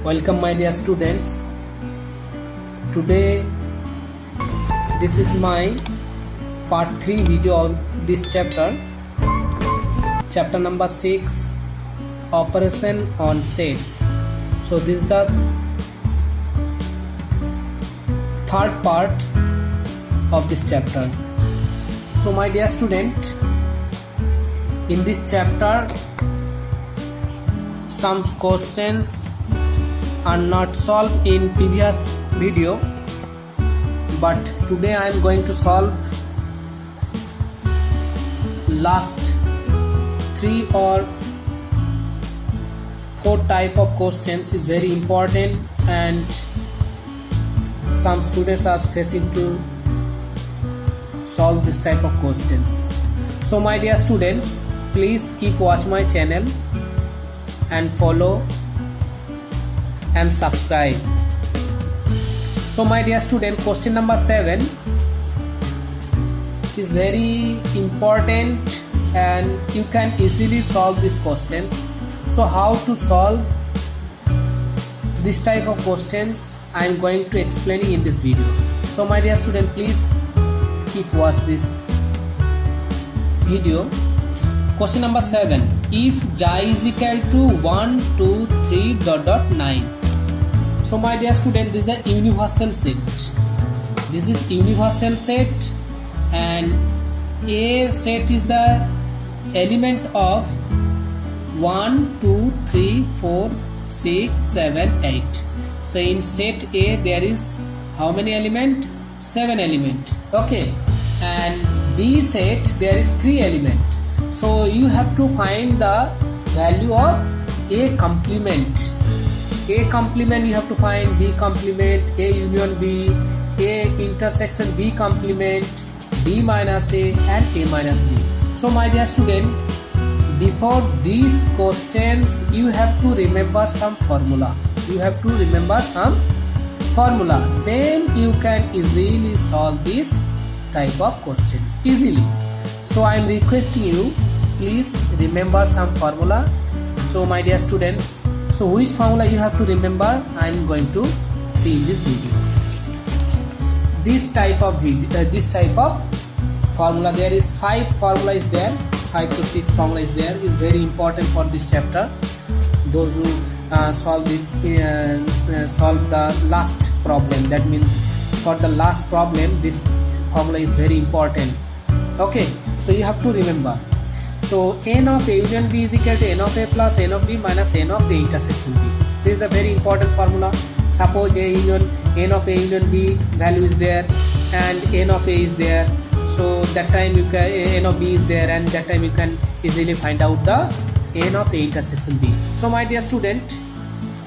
Welcome my dear students. Today this is my part 3 video of this chapter number 6, operation on sets. So this is the third part of this chapter. So my dear student, in this chapter some questions are not solved in previous video, but today I am going to solve last 3 or 4 type of questions. Is very important and some students are facing to solve this type of questions. So my dear students, please keep watch my channel and follow and subscribe. So my dear student, question number 7 is very important and you can easily solve these questions. So how to solve this type of questions I am going to explain in this video. So my dear student, please keep watch this video. Question number 7, if j is equal to 1 2 3 9. So my dear student, this is a universal set. This is universal set and A set is the element of 1 2 3 4 6 7 8. So in set A there is how many element? 7 element. Okay, and B set there is 3 element. So you have to find the value of A complement. A complement you have to find, B complement, A union B, A intersection B complement, B minus A and A minus B. So my dear student, before these questions you have to remember some formula. You have to remember some formula. Then you can easily solve this type of question. Easily. So I am requesting you, please remember some formula. So my dear students, so which formula you have to remember, I am going to see in this video. This type of formula, there is 5 formula is there, 5 to 6 formula is there, is very important for this chapter. Those who solve the last problem, that means for the last problem this formula is very important. Okay, so you have to remember. So n of A union B is equal to n of A plus n of B minus n of A intersection B. This is a very important formula. Suppose A union n of A union B value is there and n of A is there. So that time you can n of B is there and that time you can easily find out the n of A intersection B. So my dear student,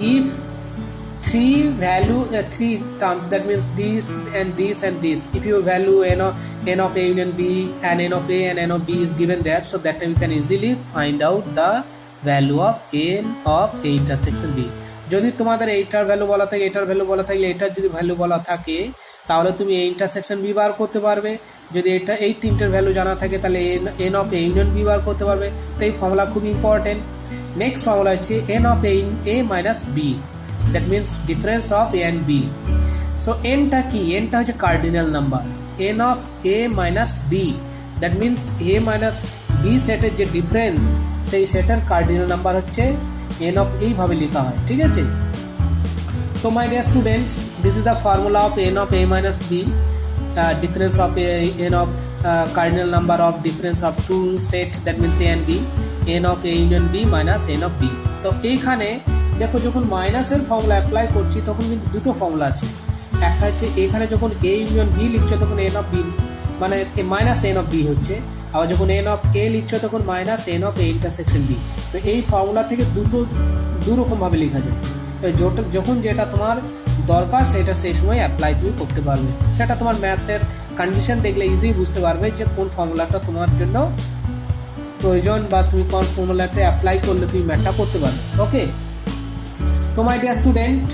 if 3 terms, that means this and this and this, if you value n of A union B and n of A and n of B is given there, so that time you can easily find out the value of n of A intersection B. যদি তোমাদের এইটার value বলা থাকে, এটার value বলা থাকলে এটার যদি ভ্যালু বলা থাকে তাহলে তুমি A ইন্টারসেকশন বি বার করতে পারবে। যদি এটা এই তিনটের ভ্যালু জানা থাকে তাহলে n of A union B বার করতে পারবে। তো এই ফর্মুলা খুব ইম্পর্টেন্ট। নেক্সট ফর্মুলা হচ্ছে n of A minus B, that means difference of A and B. So n টা কি? n টা হচ্ছে cardinal number. n of A minus B, that means A minus B সেটের যে difference সেই সেটের cardinal number হচ্ছে n of এইভাবে লেখা হয়, ঠিক আছে? So my dear students, this is the formula of n of A minus B, difference of n of cardinal number of difference of two set, that means A and B, n of A union B minus n of B. তো এইখানে দেখো যখন মাইনাসের formula apply করছি তখন কিন্তু দুটো formula আছে। একটা হচ্ছে এখানে যখন A ইউনিয়ন B লিখছো তখন n of B মানে মাইনাস n of B হচ্ছে, আবার যখন n of A লিখছো তখন minus n of A intersection B। তো এই ফর্মুলা থেকে দুরকম ভাবে লেখা যায়। যখন যেটা তোমার দরকার সেটা সেই সময় অ্যাপ্লাই তুমি করতে পারবে। সেটা তোমার ম্যাথসের কন্ডিশন দেখলে ইজি বুঝতে পারবে যে কোন ফর্মুলাটা তোমার জন্য প্রয়োজন বা তুমি কোন ফর্মুলাতে অ্যাপ্লাই করলে তুমি ম্যাথটা করতে পারবে। ওকে, তো মাই ডিয়ার স্টুডেন্ট,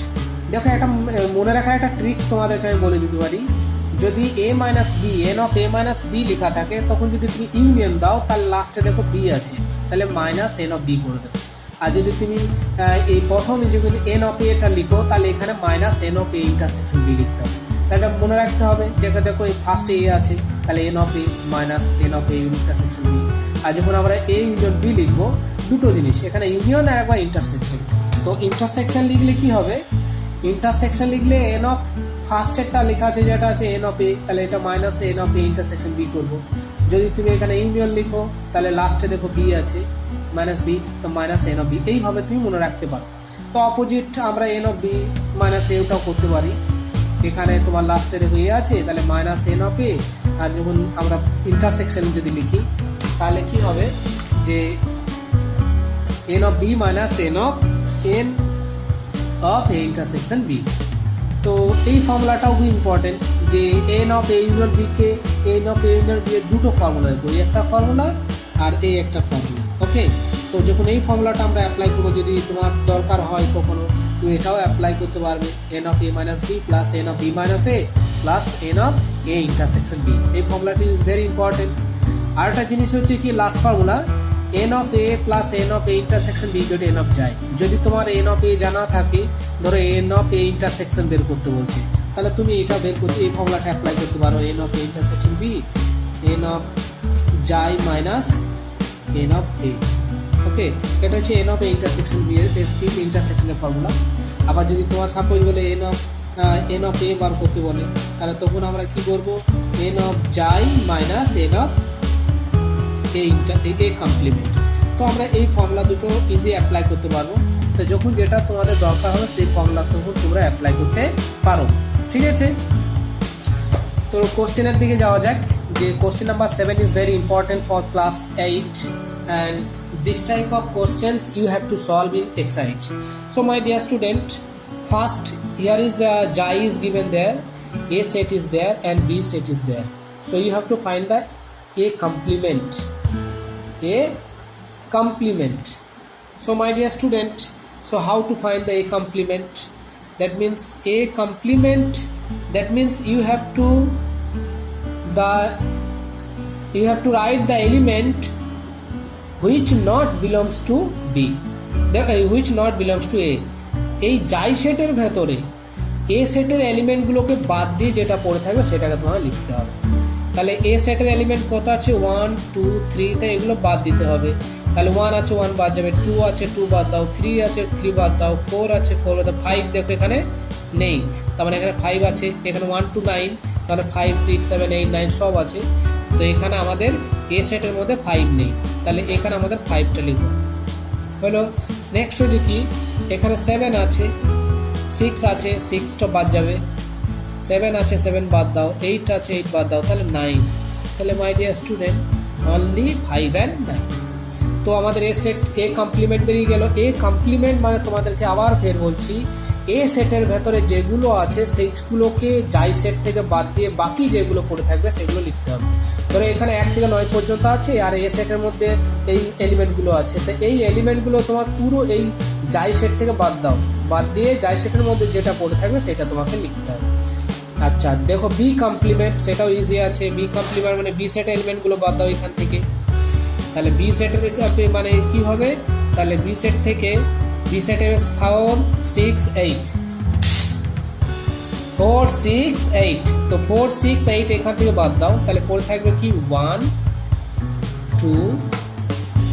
দেখো একটা মনে রাখার একটা ট্রিক্স তোমাদেরকে আমি বলে দিতে পারি। যদি a minus B n of a minus B লেখা থাকে তখন যদি তুমি ইউনিয়ন দাও তাহলে লাস্টে দেখো b আছে, তাহলে মাইনাস n অফ b করে দেবে। আর যদি তুমি এই প্রথম যদি এন অফ এটা লিখো তাহলে এখানে minus n of A intersection B লিখতে হবে। তাহলে মনে রাখতে হবে যে দেখো এই ফার্স্ট এ আছে, তাহলে n of A minus n of A intersection B. আর যখন আমরা এ ইউনিয়ন বি লিখবো, দুটো জিনিস এখানে ইউনিয়ন আর একবার ইন্টারসেকশন। তো ইন্টারসেকশন লিখলে কি হবে, ইন্টারসেকশন লিখলে এন অফ ফার্স্টেরটা লেখা আছে যেটা আছে এন অফ এ, তাহলে এটা minus n of A intersection B করবো। যদি তুমি এখানে ইউনিয়ন লিখো তাহলে লাস্টে দেখো বি আছে মাইনাস বি, তো মাইনাস এন অফ বি, এইভাবে তুমি মনে রাখতে পারো। তো অপোজিট আমরা এন অফ বি মাইনাস এটাও করতে পারি। এখানে তোমার লাস্টে দেখো এ আছে, তাহলে মাইনাস এন অফ এ, আর যখন আমরা ইন্টারসেকশন যদি লিখি তাহলে কি হবে যে n of B minus n of A intersection B. তো এই ফর্মুলাটাও খুব ইম্পর্টেন্ট যে n of A union B কে n of A union B এর দুটো ফর্মুলা, এই একটা ফর্মুলা আর এই একটা ফর্মুলা। ওকে, তো যখন এই ফর্মুলাটা আমরা অ্যাপ্লাই করবো, যদি তোমার দরকার হয় কখনো তুমি এটাও অ্যাপ্লাই করতে পারবে, n of A minus B plus n of B minus A plus n of A intersection B. এই ফর্মুলাটি ইজ ভেরি ইম্পর্টেন্ট। আর একটা জিনিস হচ্ছে কি last formula n of A plus n of A intersection B equal to n of যায়। যদি তোমার এন অফ এ জানা থাকে, ধরো এন অফ এ ইন্টারসেকশন বের করতে বলছে, তাহলে তুমি এটা বের করতে এই ফর্মুলাটা অ্যাপ্লাই করতে পারো, n of A intersection B n of যায় minus n of A. Okay, এটা হচ্ছে n of A intersection B এর ইন্টারসেকশনের ফর্মুলা। আবার যদি তোমার সাপোজ বলে এন অফ এ বার করতে বলে, তাহলে তখন আমরা কি করবো, এন অফ যায় minus n of A complement. তো আমরা এই ফর্মুলা দুটো ইজি অ্যাপ্লাই করতে পারবো। তো যখন যেটা তোমাদের দরকার হবে সেই ফর্মুলা তখন তোমরা অ্যাপ্লাই করতে পারো। ঠিক আছে, তো কোশ্চেনের দিকে যাওয়া যাক। যে question number 7 is very important for class 8 and this type of questions you have to solve in exercise. So my dear student, first here is the Jai is given there, A set is there and B set is there. So you have to find the A complement. So my dear student, so how to find the A complement? That means A complement, that means you have to write the element which not belongs to B, which not belongs to A. এই যাই সেটের ভেতরে এ সেটের এলিমেন্টগুলোকে বাদ দিয়ে যেটা পড়ে থাকবে সেটাকে তোমাকে লিখতে হবে। তাহলে এ সেটের এলিমেন্ট কত আছে, 1 2 3, তাই এগুলো বাদ দিতে হবে। তাহলে 1 আছে 1 বাদ যাবে, 2 আছে 2 বাদ দাও, 3 আছে 3 বাদ দাও, 4 আছে 4 বাদ দাও, 5 দেখো এখানে নেই, তার মানে এখানে 5 আছে, এখানে 1 to 9, তাহলে 5 6 7 8 9 সব আছে। তো এখানে আমাদের এ সেটের মধ্যে 5 নেই, তাহলে এখানে আমাদের 5টা লিখব। হলো নেক্সট হচ্ছে কি, এখানে 7 আছে, 6 আছে 6টা বাদ যাবে, 7 আছে 7 বাদ দাও, 8 আছে 8 বাদ দাও, তাহলে 9। তাহলে মাই ডিয়ার স্টুডেন্ট অনলি 5 and 9। তো আমাদের এ সেট এ কমপ্লিমেন্ট বেরিয়ে গেল। এ কমপ্লিমেন্ট মানে তোমাদেরকে আবার ফের বলছি, এ সেটের ভেতরে যেগুলো আছে সেইগুলোকে যাই সেট থেকে বাদ দিয়ে বাকি যেগুলো পড়ে থাকবে সেগুলো লিখতে হবে। ধরো এখানে 1 থেকে 9 পর্যন্ত আছে আর এ সেটের মধ্যে এই এলিমেন্টগুলো আছে, তো এই এলিমেন্টগুলো তোমার পুরো এই যাই সেট থেকে বাদ দাও, বাদ দিয়ে যাই সেটের মধ্যে যেটা পড়ে থাকবে সেটা তোমাকে লিখতে হবে। আচ্ছা দেখো বি কমপ্লিমেন্ট, সেটাও ইজি আছে। বি কমপ্লিমেন্ট মানে বি সেট এলিমেন্টগুলো বাদ দাও এখান থেকে, তাহলে বি সেটের মানে কি হবে, তাহলে বি সেট থেকে বি সেটের 4 6 8 4 6 8, তো 4 6 8 এখান থেকে বাদ দাও, তাহলে পড়ে থাকবে কি 1 2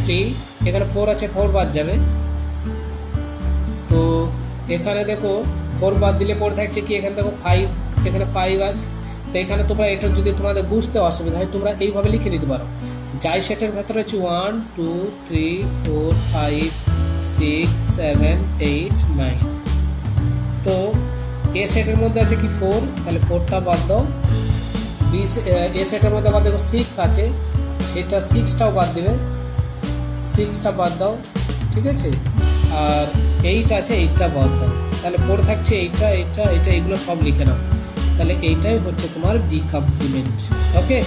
3, এখানে 4 আছে 4 বাদ যাবে। তো এখানে দেখো 4 বাদ দিলে পড়ে থাকছে কি, এখানে দেখো 5, এখানে 5 আছে। তো এখানে তোমরা এটা যদি তোমাদের বুঝতে অসুবিধা হয় তোমরা এইভাবে লিখে নিতে পারো, যাই সেটের ভেতরে হচ্ছে 1 2 3 4 5 6 7 8 9। তো এ সেটের মধ্যে আছে কি 4, তাহলে 4টা বাদ দাও। এ সেটের মধ্যে আবার দেখো 6 আছে, সেটা 6টাও বাদ দেবে, 6টা বাদ দাও, ঠিক আছে। আর 8 আছে 8টা বাদ দাও, তাহলে পড়ে থাকছে এইটা এইটা এইটা, এগুলো সব লিখে নাও। তাহলে এইটাই হচ্ছে তোমার বি কমপ্লিমেন্ট। ওকে,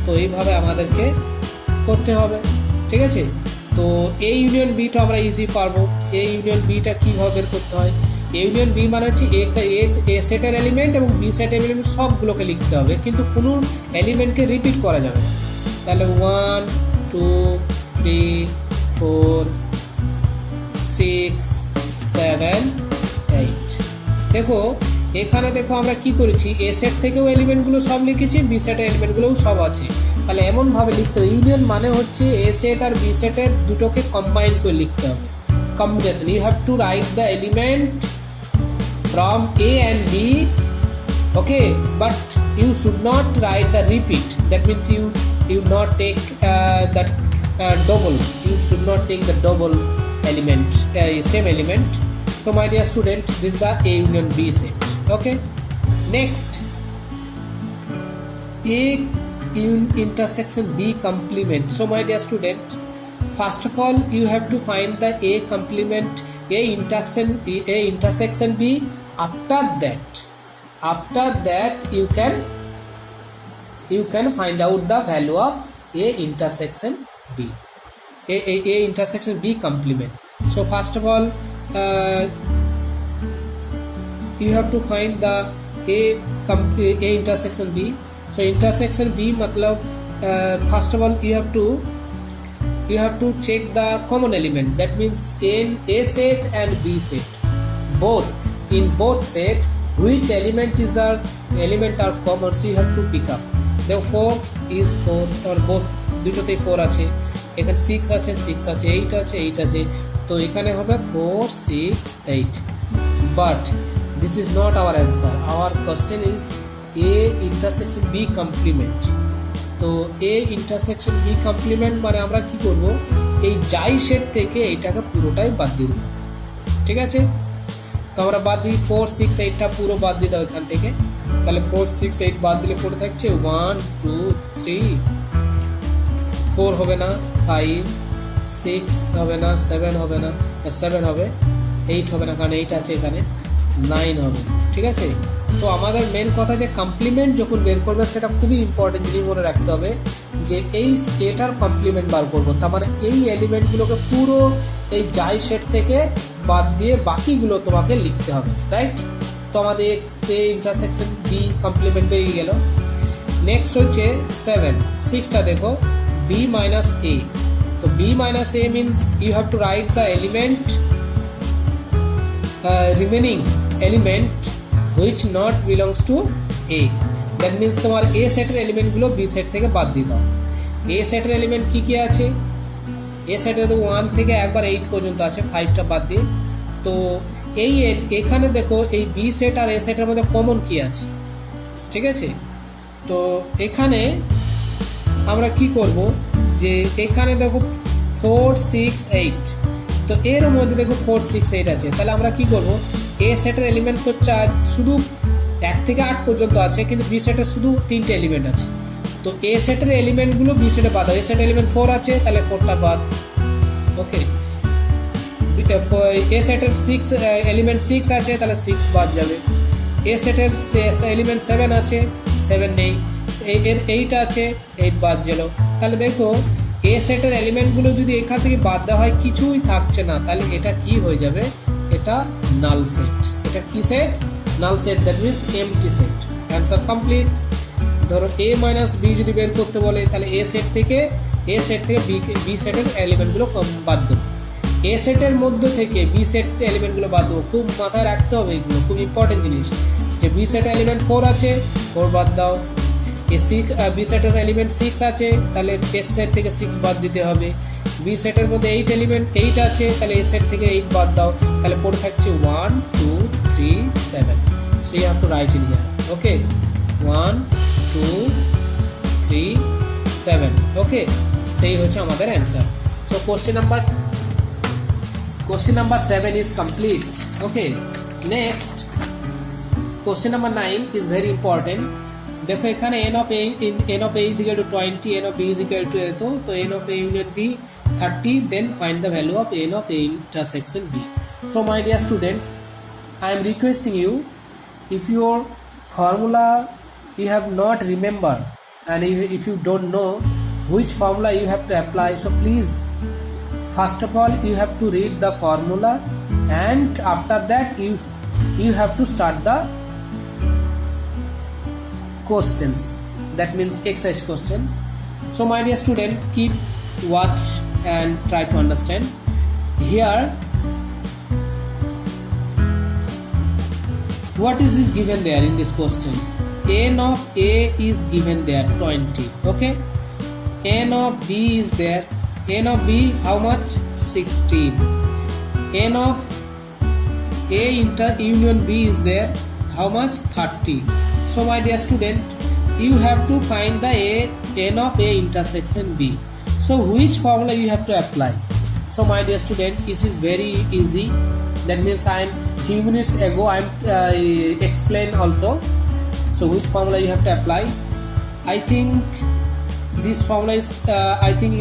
তো এইভাবে আমাদেরকে করতে হবে, ঠিক আছে। তো এ ইউনিয়ন বিটা আমরা ইজি পারবো। এ ইউনিয়ন বিটা কীভাবে বের করতে হয়, এ ইউনিয়ন বি মানে হচ্ছে এ সেটের এলিমেন্ট এবং বি সেটের এলিমেন্ট সবগুলোকে লিখতে হবে, কিন্তু কোনো এলিমেন্টকে রিপিট করা যাবে না। তাহলে 1 2 3 4 6 7 8 দেখো এখানে দেখো আমরা কি করেছি এ সেট থেকেও এলিমেন্টগুলো সব লিখেছি বি সেটের এলিমেন্টগুলোও সব আছে তাহলে এমন ভাবে লিখতে হবে ইউনিয়ন মানে হচ্ছে এ সেট আর বি সেটের দুটোকে কম্বাইন করে লিখতে হবে combination you have to write the element from A and B okay but you should not write the repeat that means you not take that double you should not take the double element same element so my dear student this is the A union B set okay next A intersection B complement so my dear student first of all you have to find the A complement A intersection B after that you can find out the value of A intersection B A intersection B complement so first of all you have to find the A intersection B so intersection B matlab first of all you have to check the common element that means in A set and B set in both set which element are common so you have to pick up therefore 4 is 4 or both দুটোতেই 4 আছে এখানে 6 আছে 8 আছে 8 আছে তো এখানে হবে 4 6 8 but this is not our answer our question is A intersection B complement তো A intersection B complement মানে আমরা কি করব এই যাই সেট থেকে এটাকে পুরোটাই বাদ দিয়ে দেব ঠিক আছে তো আমরা বাদ দিই 4 6 8 টা পুরো বাদ দিয়ে দাও এখান থেকে তাহলে 4 6 8 বাদ দিলে পড়ে থাকছে 1 2 3 4 হবে না 5 6 হবে না 7 হবে না 7 হবে 8 হবে না কারণ 8 আছে এখানে 9 হবে ঠিক আছে তো আমাদের মেন কথা যে কমপ্লিমেন্ট যখন বের করবে সেটা খুবই ইম্পর্টেন্ট জিনিস মনে রাখতে হবে যে এই এটার কমপ্লিমেন্ট বার করবো তার মানে এই এলিমেন্টগুলোকে পুরো এই যাই সেট থেকে বাদ দিয়ে বাকিগুলো তোমাকে লিখতে হবে রাইট তো আমাদের এই ইন্টারসেকশন বি কমপ্লিমেন্ট বেরিয়ে গেল নেক্সট হচ্ছে 7 6টা দেখো বি মাইনাস এ তো B minus A means you have to write the element remaining element which not belongs to A that means তোমার A সেটের এলিমেন্টগুলো B সেট থেকে বাদ দিয়ে দাও A সেটের এলিমেন্ট কি কি আছে A সেটে তো 1 থেকে একবার 8 পর্যন্ত আছে 5টা বাদ দিয়ে তো এই এখানে দেখো এই B সেট আর A সেটের মধ্যে কমন কি আছে ঠিক আছে তো এখানে আমরা কি করব যে এখানে দেখো 4 6 8 তো এর মধ্যে দেখো 4 6 8 আছে তাহলে আমরা কি করব A সেটের এলিমেন্ট তো শুধু 1 থেকে 8 পর্যন্ত আছে কিন্তু B সেটের শুধু 3টে এলিমেন্ট আছে তো A সেটের এলিমেন্টগুলো B সেটে বাদ দাও A সেটের এলিমেন্ট 4 আছে তাহলে 4টা বাদ ওকে A সেটের 6 এলিমেন্ট 6 আছে তাহলে 6 বাদ যাবে A সেটের এলিমেন্ট 7 আছে 7 নেই এর 8 আছে 8 বাদ গেল তাহলে দেখো A সেটের এলিমেন্টগুলো যদি এখান থেকে বাদ দেওয়া হয় কিছুই থাকছে না তাহলে এটা কি হয়ে যাবে এটা নাল সেট এটা কি set null said that means MT set answer complete ধরো A মাইনাস B যদি বের করতে বলে তাহলে A সেট থেকে B সেটের এলিমেন্টগুলো বাদ দেবো A সেটের মধ্য থেকে B সেট এলিমেন্টগুলো বাদ দেবো খুব মাথায় রাখতে হবে এগুলো খুব ইম্পর্টেন্ট জিনিস যে B সেটের এলিমেন্ট 4 আছে 4 বাদ দাও B সেটের এলিমেন্ট 6 আছে তাহলে A সেট থেকে 6 বাদ দিতে হবে B সেটের মধ্যে 8 এলিমেন্ট 8 আছে তাহলে A সেট থেকে 8 বাদ দাও তাহলে পড়ে থাকছে 1 2 3 7 so you have to write in here okay 1 2 3 7 okay সেই হচ্ছে আমাদের answer so question number 7 is complete okay next question number 9 is very important देखो এখানে n of a is equal to 20 n of b is equal to a तो n of a union b 30 then find the value of n of a intersection b so my dear students I am requesting you if your formula you have not remember and if you don't know which formula you have to apply so please first of all you have to read the formula and after that you have to start the questions that means exercise question so my dear student keep watch and try to understand here what is this given there in this questions? N of A is given there 20. Okay, N of B is there. N of B how much? 16. N of A inter union B is there, how much? 30. So my dear student, you have to find the N of A intersection B. So which formula you have to apply? So my dear student, this is very easy. That means few minutes ago I explained also. So which formula you have to apply? I think this formula is I think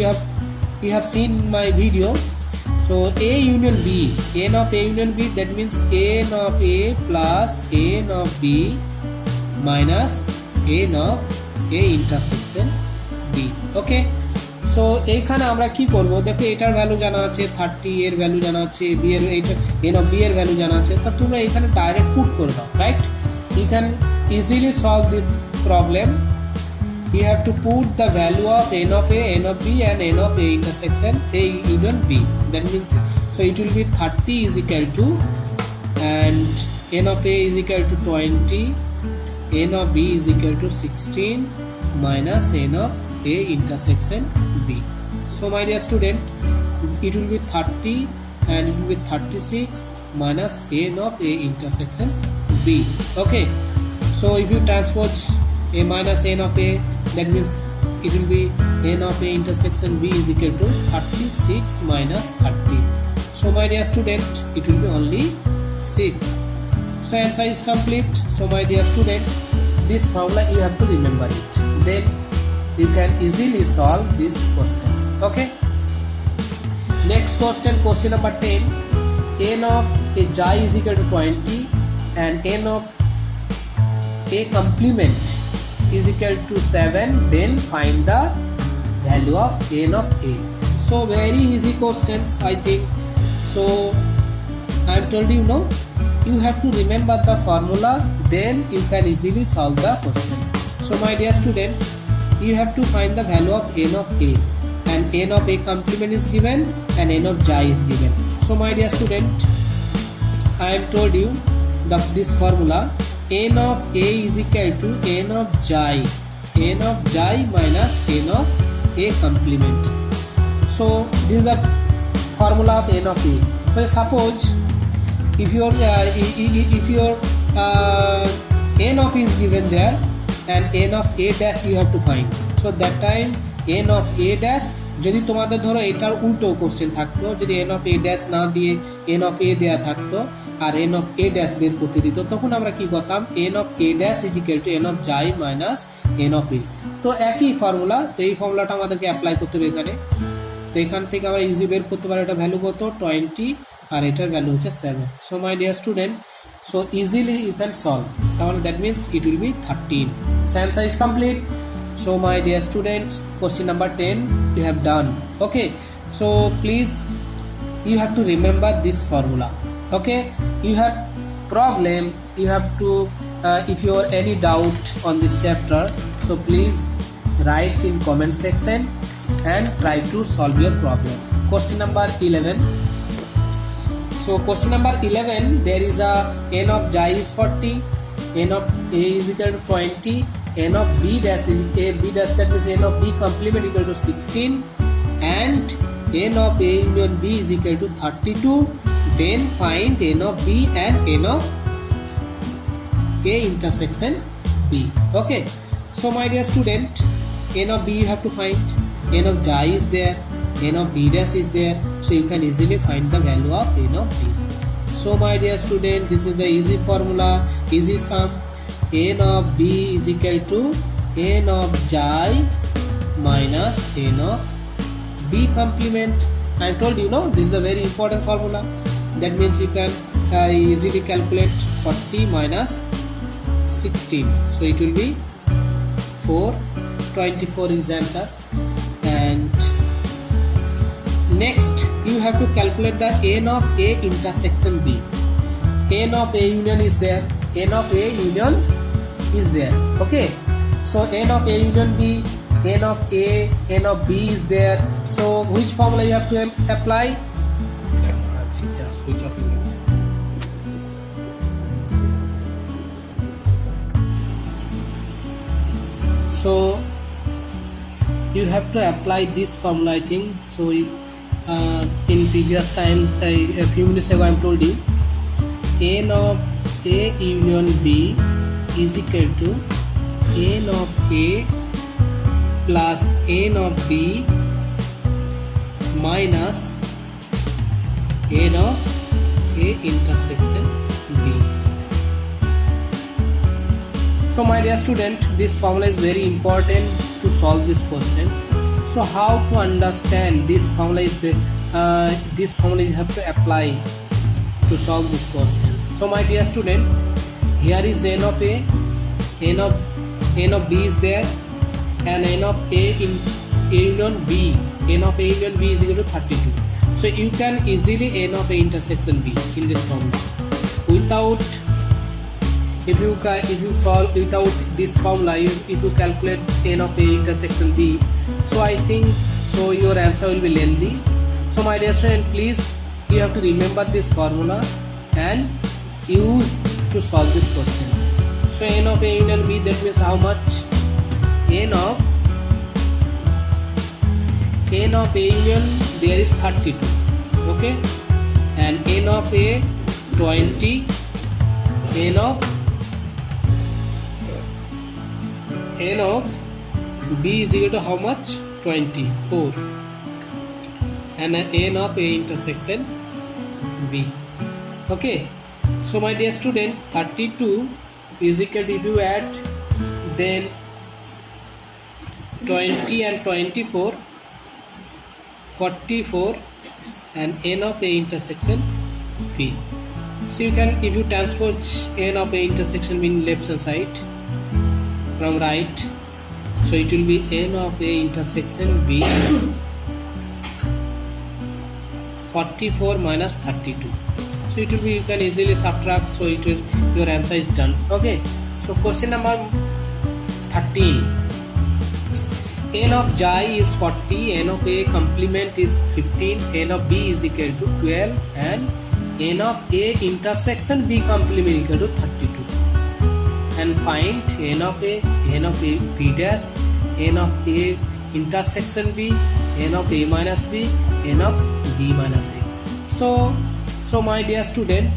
you have seen my video. So A union B, N of A union B, that means N of A plus N of B minus N of A intersection B. Okay, so এইখানে আমরা কি করব, দেখো এটার value জানা আছে 30, এর value জানা আছে, বি এর এইটা N of B এর ভ্যালু জানা আছে, তা তোমরা এখানে ডাইরেক্ট পুট করে দাও, right? You can easily solve this problem. You have to put the value of N of A, N of B and N of A intersection A union B. That means, so it will be 30 is equal to, and N of A is equal to 20, N of B is equal to 16 minus N of A intersection B. So my dear student, it will be 30 and it will be 36 minus N of A intersection B. Okay, so if you transpose A minus N of A, that means it will be N of A intersection B is equal to 36 minus 30. So my dear student, it will be only 6. So answer is complete. So my dear student, this formula you have to remember it, then you can easily solve these questions. Okay, next question, question number 10. N of a xi is equal to 20 and N of A complement is equal to 7, then find the value of N of A. So very easy questions, I think. So I have told you, no, you have to remember the formula, then you can easily solve the questions. So my dear students, you have to find the value of N of A, and N of A complement is given and N of xi is given. So my dear student, I have told you this formula, N of A is equal to N of xi, N of xi minus N of A complement. So this is the formula of N of A. So suppose if your N of A is given there and N of A dash you have to find. So that time N of A dash, যদি তোমাদের ধরো এটার উল্টো question থাকতো, যদি N of A dash না দিয়ে N of A দেয়া থাকতো আর N of A dash বের করতে দিত, তখন আমরা কি করতাম, N of A dash is equal to N of xi minus N of A. তো একই ফর্মুলা, তো এই ফর্মুলাটা আমাদেরকে অ্যাপ্লাই করতে হবে এখানে। তো এখান থেকে আমরা ইজি বের করতে পারি, এটা ভ্যালু কত 20 আর এটার ভ্যালু হচ্ছে 7. So my dear student, so easily you can solve, তাহলে that means it will be 13. So answer is complete. So my dear students, question number 10 you have done. Okay, so please you have to remember this formula. Okay, you have problem, you have to if you have any doubt on this chapter, so please write in comment section and try to solve your problem. Question number 11. So question number 11, there is a N of xi is 40, N of A is equal to 20, N of B dash is A, B dash, that means N of B complement equal to 16, and N of A union B is equal to 32. Then find N of B and N of A intersection B. Okay, so my dear student, N of B you have to find, N of xi is there, N of B dash is there, so you can easily find the value of N of B. So my dear student, this is the easy formula, easy sum. N of B is equal to N of xi minus N of B complement. I told you, no, this is a very important formula. That means you can easily calculate 40 minus 16. So it will be 4. 24 is the answer. And next you have to calculate the N of A intersection B. N of A union is there, N of A union is there. Okay, so N of A union B, N of A, N of B is there. So which formula you have to apply? Switch off. So you have to apply this formula, I think. So in previous time, a few minutes ago I told you n of A union B is equal to n of A plus n of B minus n of A intersection B. So my dear student, this formula is very important to solve these questions. So how to understand this formula is this formula you have to apply to solve these questions. So my dear student, here is n of A, n of B is there, and n of A in A union B, n of A union B is equal to 32. So you can easily n of A intersection B in this formula without, if you solve without this formula, if you calculate n of A intersection B, so I think so your answer will be lengthy. So my dear student, please, you have to remember this formula and use to solve these questions. So n of A union B, that means how much? n of A union there is 32, okay, and n of A 20, n of B is equal to how much? 24, and n of A intersection B. Okay, so my dear student, 32 is equal to, if you add then 20 and 24, 44, and n of A intersection B. So you can, if you transpose n of A intersection B in left hand side from right, so it will be n of A intersection B 44 minus 32. So it will be, you can easily subtract, so it will, your answer is done. Okay, so question number 13. n of Xi is 40, n of A complement is 15, n of B is equal to 12, and n of A intersection B complement equal to 32. And find n of A B dash, n of A intersection B, n of A minus B, n of B minus A. So my dear students,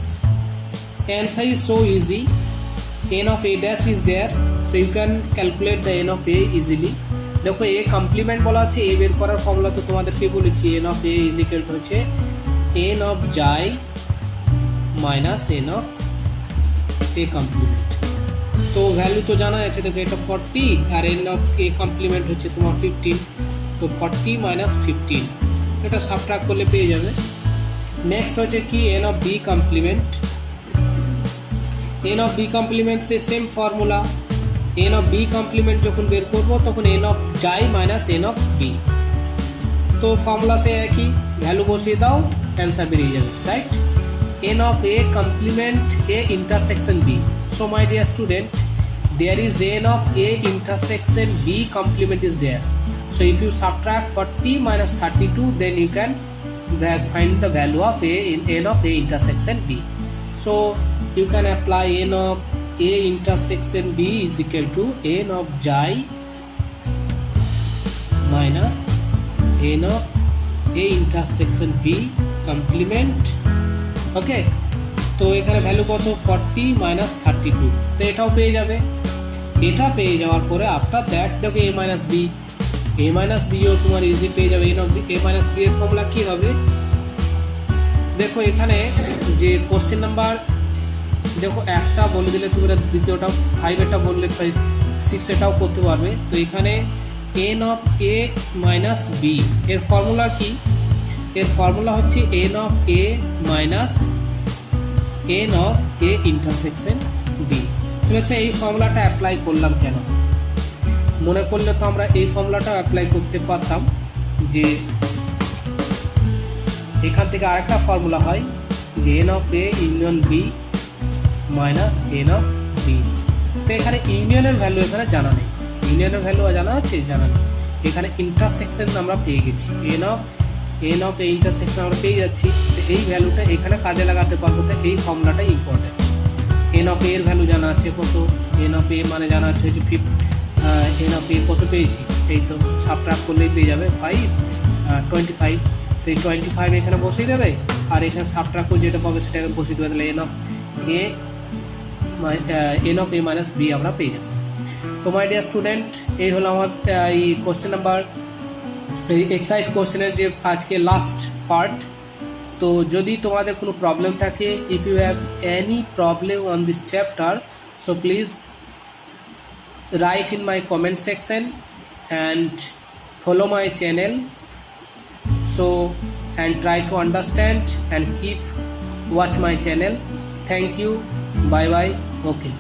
answer is so easy. n of A dash is there, so you can calculate the n of A easily. দেখো A complement বলা আছে, A বের করার formula তো তোমাদেরকে বলেছি, n of A is equal to হচ্ছে n of Xi minus n of A complement. তো ভ্যালু তো জানা আছে, দেখো এটা 40 আর n of A কমপ্লিমেন্ট হচ্ছে তোমার 15, তো 40 minus 15 এটা সাবট্রাক্ট করলে পেয়ে যাবে। নেক্সট হচ্ছে কি n of B complement, n of B complement সে same formula, n of B complement যখন বের করব তখন n of Xi minus n of B, তো ফর্মুলা সে একই, ভ্যালু বসিয়ে দাও, অ্যান্সার বেরিয়ে যাবে, right? n of A complement A intersection B. So my dear student, there is n of A intersection B complement is there. So if you subtract 40 minus 32, then you can find the value of A in n of A intersection B. So you can apply n of A intersection B is equal to n of Xi minus n of A intersection B complement. ওকে, তো এখানে value কত? 40 minus 32, তো এটাও পেয়ে যাবে। এটা পেয়ে যাওয়ার পরে আফটার দ্যাট দেখো A মাইনাস বিও তোমার ইজি পেয়ে যাবে। A মাইনাস বি এর ফর্মুলা কি হবে? দেখো এখানে যে কোশ্চেন নাম্বার, দেখো একটা বলে দিলে তুমি দ্বিতীয়টা 5 এটা বললে 6 এটাও করতে পারবে। তো এখানে n of A minus B এর ফর্মুলা কি? এর ফর্মুলা হচ্ছে n of A মাইনাস n of A intersection B। তুমি এই ফর্মুলাটা অ্যাপ্লাই করলাম কেন? মনে করলে তো আমরা এই ফর্মুলাটা অ্যাপ্লাই করতে পারতাম, যে এখান থেকে আরেকটা ফর্মুলা হয় যে n of A union B minus n of B। তো এখানে ইউনিয়নের ভ্যালু এখানে জানা নেই, ইউনিয়নের ভ্যালু জানা আছে? জানা নেই। এখানে ইন্টারসেকশন আমরা পেয়ে গেছি, n of A ইন্টারসেকশন আমরা পেয়ে যাচ্ছি, তো এই ভ্যালুটা এখানে কাজে লাগাতে পারবো। তো এই ফর্মুলাটাই ইম্পর্টেন্ট। n of A এর ভ্যালু জানা আছে কত? n of A মানে জানা আছে হচ্ছে এন অফ এ কত পেয়েছি, এই তো সাবট্রাক্ট করলেই পেয়ে যাবে 5 25। তো এই 25 এখানে বসিয়ে দেবে, আর এখানে সাবট্রাক্ট করে যেটা পাবে সেটাকে বসিয়ে দেবে, তাহলে n of A minus B আমরা পেয়ে যাবো। তো মাই ডিয়ার স্টুডেন্ট, এই হলো আমার এই কোশ্চেন নাম্বার, এই এক্সারসাইজ কোশ্চেনের যে আজকে লাস্ট পার্ট। তো যদি তোমাদের কোনো প্রবলেম থাকে, if you have any problem on this chapter, so please write in my comment section and follow my channel, so and try to understand and keep watch my channel. Thank you, bye bye, okay.